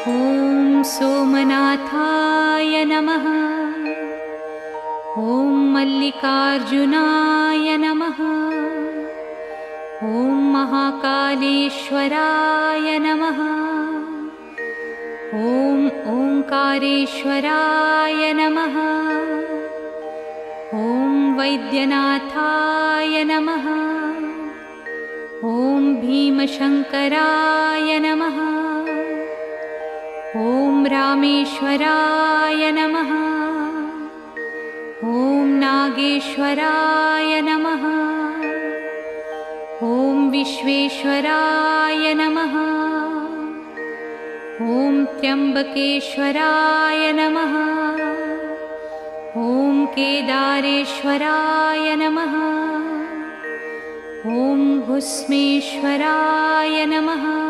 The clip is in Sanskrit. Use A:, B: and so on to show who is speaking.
A: ॐ सोमनाथाय नमः। ॐ मल्लिकार्जुनाय नमः। ॐ महाकालेश्वराय नमः। ॐ ओंकारेश्वराय नमः। ॐ वैद्यनाथाय नमः। ॐ भीमशंकराय नमः। ॐ रामेश्वराय नमः। ॐ नागेश्वराय नमः। ॐ विश्वेश्वराय नमः। ॐ त्र्यंबकेश्वराय नमः। ॐ केदारेश्वराय नमः। ॐ भुस्मेश्वराय नमः।